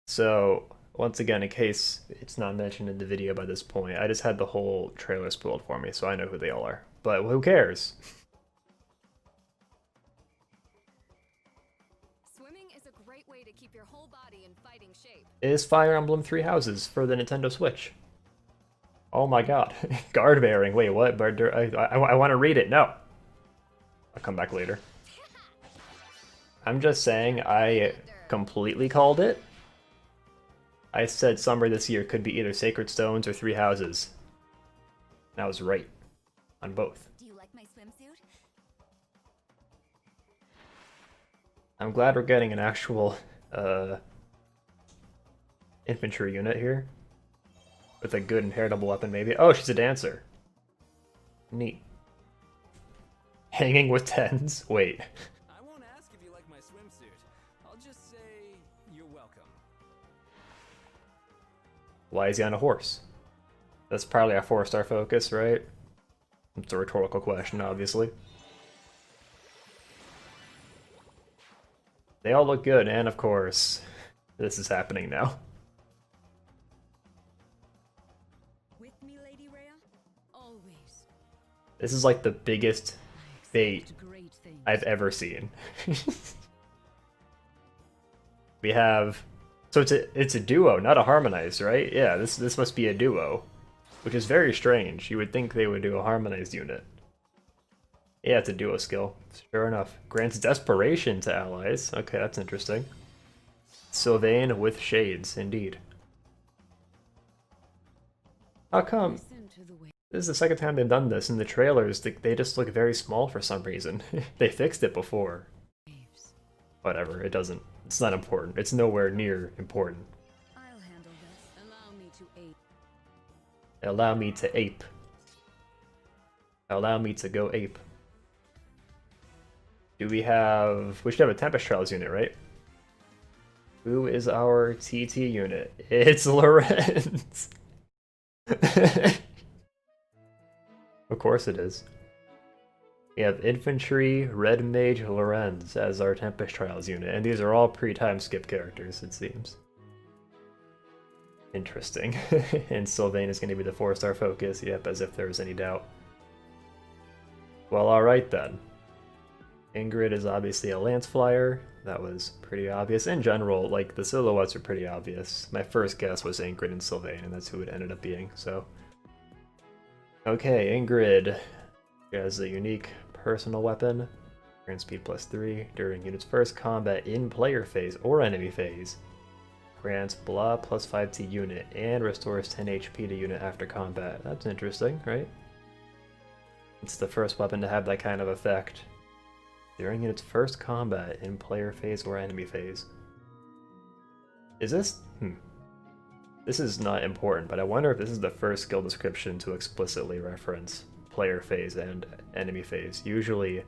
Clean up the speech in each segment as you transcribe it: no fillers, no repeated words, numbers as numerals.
So, once again, in case it's not mentioned in the video by this point, I just had the whole trailer spoiled for me, so I know who they all are. But who cares? Swimming is a great way to keep your whole body in fighting shape. Is Fire Emblem Three Houses for the Nintendo Switch? Oh my god. Guard bearing. Wait, what? But I want to read it. No. I'll come back later. I'm just saying I completely called it. I said summer this year could be either Sacred Stones or Three Houses. And I was right on both. Do you like my swimsuit? I'm glad we're getting an actual infantry unit here. With a good inheritable weapon, maybe. Oh, she's a dancer. Neat. Hanging with tens? Wait. I won't ask if you like my swimsuit. I'll just say you're welcome. Why is he on a horse? That's probably our 4-star focus, right? It's a rhetorical question, obviously. They all look good, and of course, this is happening now. With me, Lady Rhea? Always. This is like the biggest bait Great things. I've ever seen. We have... So it's a duo, not a harmonized, right? Yeah, this must be a duo. Which is very strange. You would think they would do a harmonized unit. Yeah, it's a duo skill. Sure enough. Grants desperation to allies. Okay, that's interesting. Sylvain with shades, indeed. How come? Listen to the way. This is the second time they've done this. In the trailers, they just look very small for some reason. They fixed it before. Waves. Whatever, it doesn't. It's not important. It's nowhere near important. I'll handle this. Allow me to aid. Allow me to ape. Allow me to go ape. Do we have... We should have a Tempest Trials unit, right? Who is our TT unit? It's Lorenz! Of course it is. We have Infantry, Red Mage, Lorenz as our Tempest Trials unit, and these are all pre-time skip characters, it seems. Interesting. And Sylvain is going to be the 4-star focus, yep, as if there was any doubt. Well, alright then. Ingrid is obviously a Lance Flyer. That was pretty obvious. In general, like, the silhouettes are pretty obvious. My first guess was Ingrid and Sylvain, and that's who it ended up being, so... Okay, Ingrid. She has a unique personal weapon. Grant speed +3 during unit's first combat in player phase or enemy phase. Grants blah +5 to unit and restores 10 HP to unit after combat. That's interesting, right? It's the first weapon to have that kind of effect during its first combat in player phase or enemy phase. Is this... This is not important, but I wonder if this is the first skill description to explicitly reference player phase and enemy phase. Usually,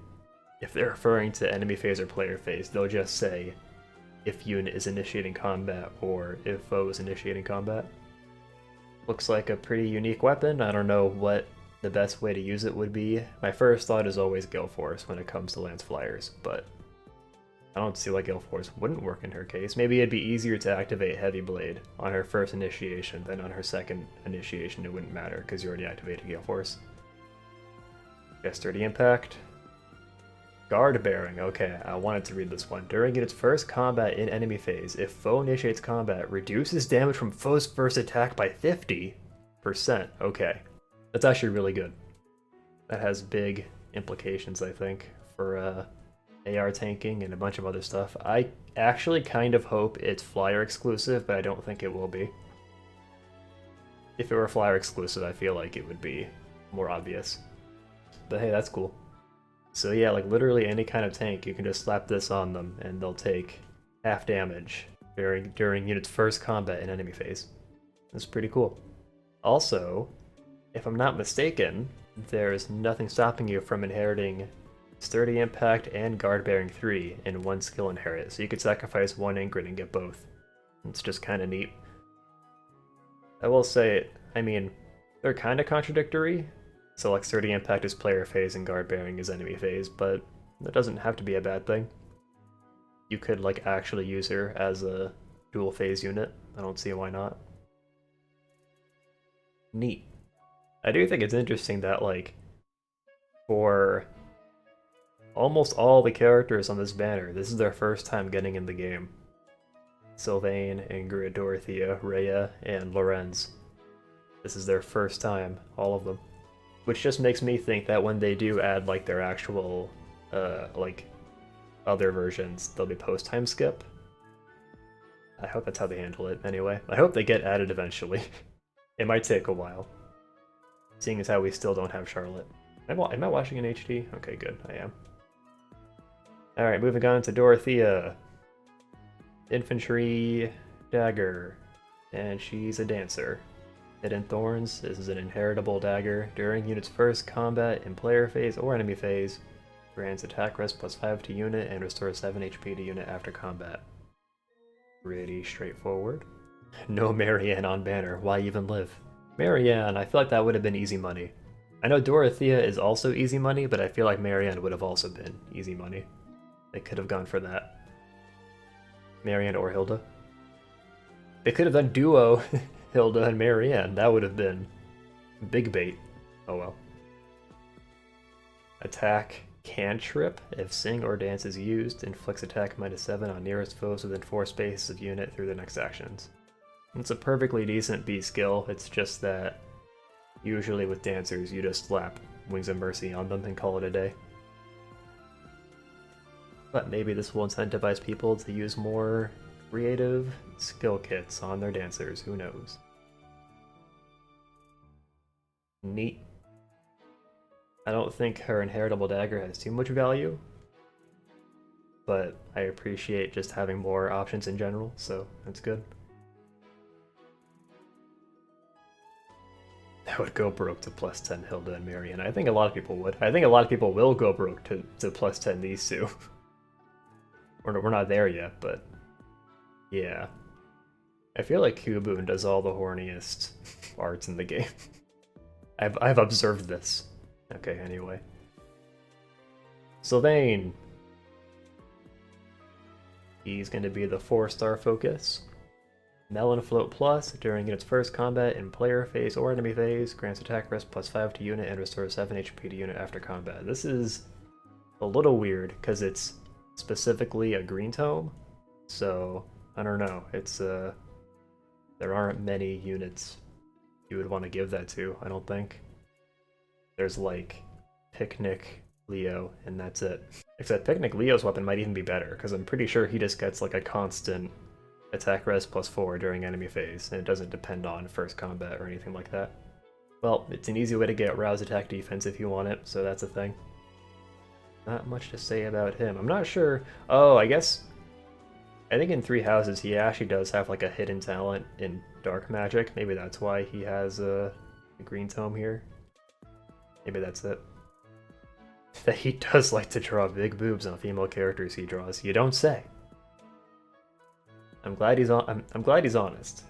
if they're referring to enemy phase or player phase, they'll just say if unit is initiating combat or if foe is initiating combat. Looks like a pretty unique weapon. I don't know what the best way to use it would be. My first thought is always Gale Force when it comes to Lance Flyers, but I don't see why Gale Force wouldn't work in her case. Maybe it'd be easier to activate Heavy Blade on her first initiation than on her second initiation. It wouldn't matter because you already activated Gale Force. Guess Sturdy Impact. Guard Bearing. Okay, I wanted to read this one. During its first combat in enemy phase, if foe initiates combat, reduces damage from foe's first attack by 50%. Okay. That's actually really good. That has big implications, I think, for AR tanking and a bunch of other stuff. I actually kind of hope it's Flyer exclusive, but I don't think it will be. If it were Flyer exclusive, I feel like it would be more obvious. But hey, that's cool. So yeah, like literally any kind of tank, you can just slap this on them and they'll take half damage during unit's first combat in enemy phase. That's pretty cool. Also, if I'm not mistaken, there's nothing stopping you from inheriting Sturdy Impact and Guard Bearing 3 in one skill inherit, so you could sacrifice one Ingrid and get both. It's just kind of neat. I will say, I mean, they're kind of contradictory. So like Sturdy Impact is player phase and Guard Bearing is enemy phase, but that doesn't have to be a bad thing. You could like actually use her as a dual phase unit. I don't see why not. Neat. I do think it's interesting that, like, for almost all the characters on this banner, this is their first time getting in the game. Sylvain, Ingrid, Dorothea, Rhea, and Lorenz. This is their first time, all of them. Which just makes me think that when they do add, like, their actual, like, other versions, they'll be post-time skip. I hope that's how they handle it, anyway. I hope they get added eventually. It might take a while. Seeing as how we still don't have Charlotte. Am I watching in HD? Okay, good, I am. Alright, moving on to Dorothea. Infantry, Dagger, and she's a dancer. Hidden Thorns, this is an inheritable dagger. During unit's first combat in player phase or enemy phase, grants attack rest +5 to unit and restores 7 HP to unit after combat. Pretty straightforward. No Marianne on banner, why even live? Marianne, I feel like that would have been easy money. I know Dorothea is also easy money, but I feel like Marianne would have also been easy money. They could have gone for that. Marianne or Hilda. They could have done duo Hilda and Marianne. That would have been big bait. Oh well. Attack cantrip. If sing or dance is used, inflicts attack -7 on nearest foes within 4 spaces of unit through the next actions. It's a perfectly decent B skill. It's just that usually with dancers you just slap Wings of Mercy on them and call it a day. But maybe this will incentivize people to use more creative skill kits on their dancers, who knows. Neat. I don't think her inheritable dagger has too much value, but I appreciate just having more options in general, so that's good. I would go broke to +10 Hilda and Marianne. I think a lot of people would. I think a lot of people will go broke to +10 these two. We're not there yet, but yeah. I feel like Kuboon does all the horniest arts in the game. I've observed this. Okay, anyway. Sylvain. He's going to be the 4-star focus. Melon Float Plus, during unit's first combat in player phase or enemy phase, grants attack rest +5 to unit and restores 7 HP to unit after combat. This is a little weird, because it's specifically a green tome, so I don't know. It's there aren't many units you would want to give that to, I don't think. There's like Picnic, Leo, and that's it. Except Picnic Leo's weapon might even be better, because I'm pretty sure he just gets like a constant attack rest +4 during enemy phase, and it doesn't depend on first combat or anything like that. Well, it's an easy way to get rouse attack defense if you want it, so that's a thing. Not much to say about him. I'm not sure. Oh, I think in 3 houses he actually does have like a hidden talent in dark magic. Maybe that's why he has a green tome here. Maybe that's it. That he does like to draw big boobs on female characters he draws. You don't say. I'm glad he's I'm glad he's honest.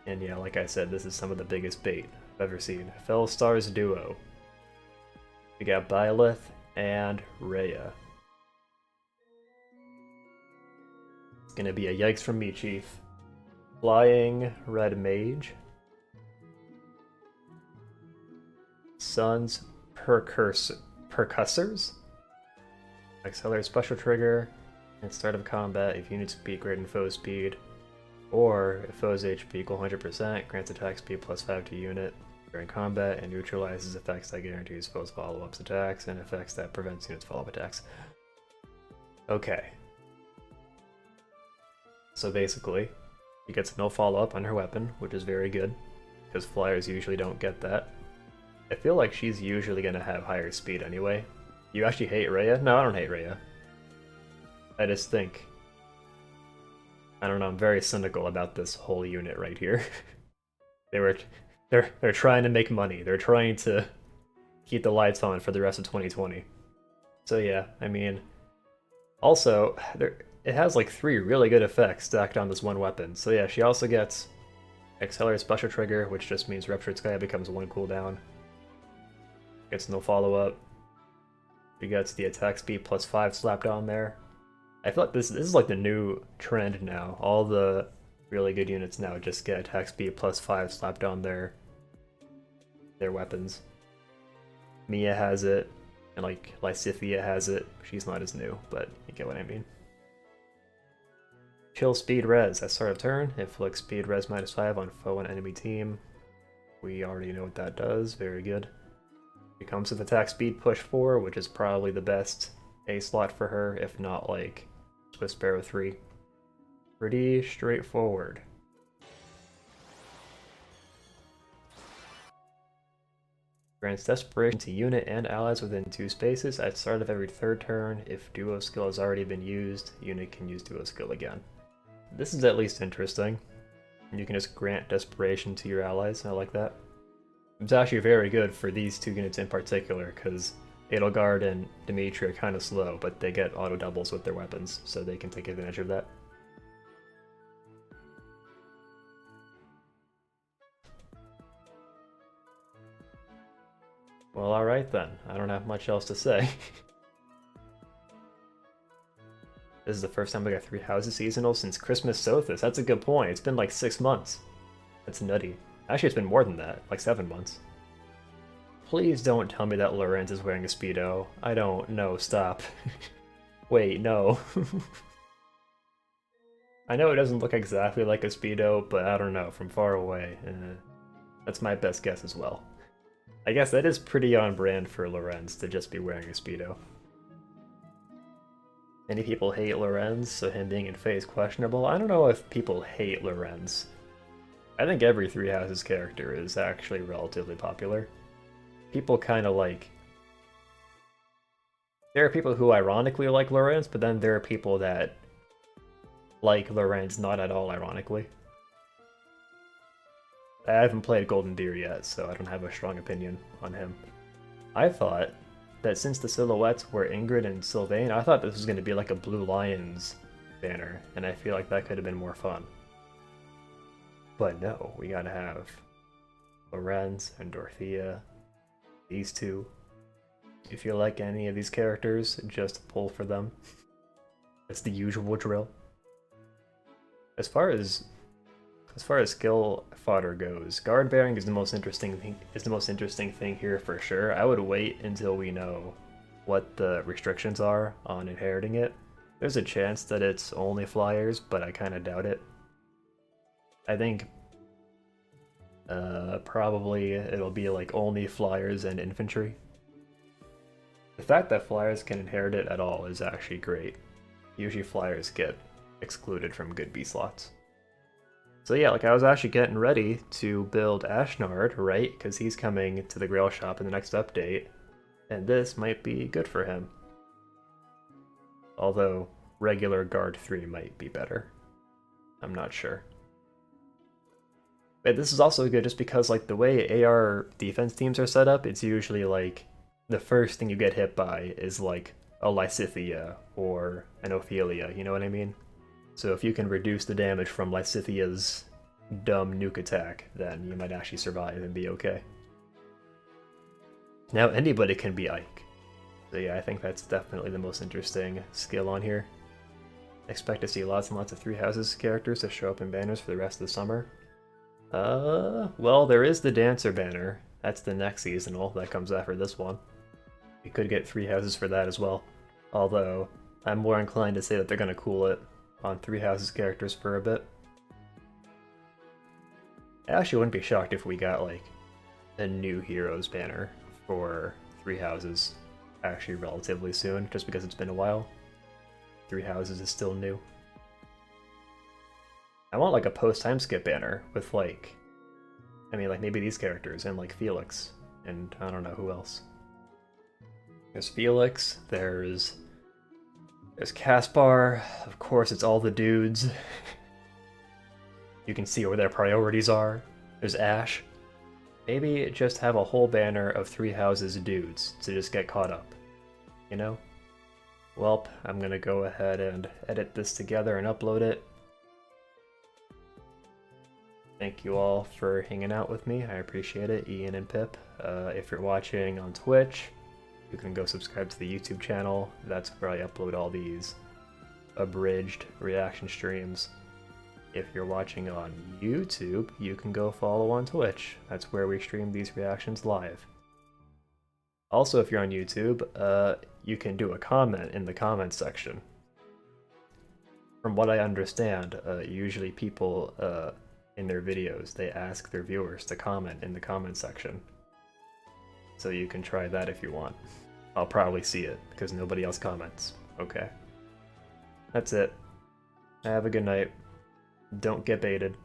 And yeah, like I said, this is some of the biggest bait I've ever seen. Fell Stars Duo. We got Byleth and Rhea. It's gonna be a yikes from me, Chief. Flying Red Mage. Sun's Percussors. Accelerate special trigger at start of combat if unit speed greater than foe speed, or if foe's HP equal 100%, grants attack speed +5 to unit during combat and neutralizes effects that guarantees foe's follow-ups attacks and effects that prevents units follow-up attacks. Okay. So basically, she gets no follow-up on her weapon, which is very good, because flyers usually don't get that. I feel like she's usually going to have higher speed anyway. You actually hate Rhea? No, I don't hate Rhea. I just think... I don't know, I'm very cynical about this whole unit right here. They're trying to make money. They're trying to keep the lights on for the rest of 2020. So yeah, I mean... Also, it has like 3 really good effects stacked on this one weapon. So yeah, she also gets Accelerate Special Trigger, which just means Ruptured Sky becomes 1 cooldown. Gets no follow-up. She gets the attack speed +5 slapped on there. I feel like this is like the new trend now. All the really good units now just get attack speed +5 slapped on their weapons. Mia has it, and like Lysithea has it. She's not as new, but you get what I mean. Chill speed res at start of turn. Inflict speed res -5 on foe and enemy team. We already know what that does. Very good. It comes with attack speed +4, which is probably the best A slot for her, if not like Swiss Sparrow 3. Pretty straightforward. Grants Desperation to unit and allies within 2 spaces at start of every 3rd turn. If duo skill has already been used, unit can use duo skill again. This is at least interesting. You can just grant Desperation to your allies, I like that. It's actually very good for these 2 units in particular, because Edelgard and Dimitri are kind of slow, but they get auto doubles with their weapons, so they can take advantage of that. Well, alright then. I don't have much else to say. This is the first time we got 3 houses seasonal since Christmas Sothis. That's a good point. It's been like 6 months. That's nutty. Actually, it's been more than that. Like 7 months. Please don't tell me that Lorenz is wearing a Speedo. I don't know. Stop. Wait, no. I know it doesn't look exactly like a Speedo, but I don't know. From far away. That's my best guess as well. I guess that is pretty on brand for Lorenz to just be wearing a Speedo. Many people hate Lorenz, so him being in Fae is questionable. I don't know if people hate Lorenz. I think every Three Houses character is actually relatively popular. People kind of like... There are people who ironically like Lorenz, but then there are people that like Lorenz not at all ironically. I haven't played Golden Deer yet, so I don't have a strong opinion on him. I thought that since the silhouettes were Ingrid and Sylvain, I thought this was going to be like a Blue Lions banner, and I feel like that could have been more fun. But no, we gotta have Lorenz and Dorothea, these 2. If you like any of these characters, just pull for them. It's the usual drill. As far as skill fodder goes, guard bearing is the most interesting thing here for sure. I would wait until we know what the restrictions are on inheriting it. There's a chance that it's only flyers, but I kind of doubt it. I think probably it'll be like only flyers and infantry. The fact that flyers can inherit it at all is actually great. Usually flyers get excluded from good B slots. So yeah, like I was actually getting ready to build Ashnard, right? Because he's coming to the Grail Shop in the next update, and this might be good for him. Although regular Guard 3 might be better. I'm not sure. But this is also good just because like the way AR defense teams are set up, it's usually like the first thing you get hit by is like a Lysithea or an Ophelia, you know what I mean? So if you can reduce the damage from Lysithea's dumb nuke attack, then you might actually survive and be okay. Now anybody can be Ike. So yeah, I think that's definitely the most interesting skill on here. Expect to see lots and lots of Three Houses characters to show up in banners for the rest of the summer. Well, there is the Dancer banner. That's the next seasonal that comes after this one. We could get Three Houses for that as well. Although, I'm more inclined to say that they're gonna cool it on Three Houses characters for a bit. I actually wouldn't be shocked if we got like a new Heroes banner for Three Houses actually relatively soon, just because it's been a while. Three Houses is still new. I want like a post-time skip banner with like, I mean like maybe these characters and like Felix and I don't know who else. There's Felix, there's Caspar, of course it's all the dudes. You can see where their priorities are. There's Ash. Maybe just have a whole banner of Three Houses dudes to just get caught up, you know? Welp, I'm gonna go ahead and edit this together and upload it. Thank you all for hanging out with me. I appreciate it, Ian and Pip. If you're watching on Twitch, you can go subscribe to the YouTube channel. That's where I upload all these abridged reaction streams. If you're watching on YouTube, you can go follow on Twitch. That's where we stream these reactions live. Also, if you're on YouTube, you can do a comment in the comments section. From what I understand, usually people in their videos, they ask their viewers to comment in the comment section. So you can try that if you want. I'll probably see it, because nobody else comments. Okay. That's it. Have a good night. Don't get baited.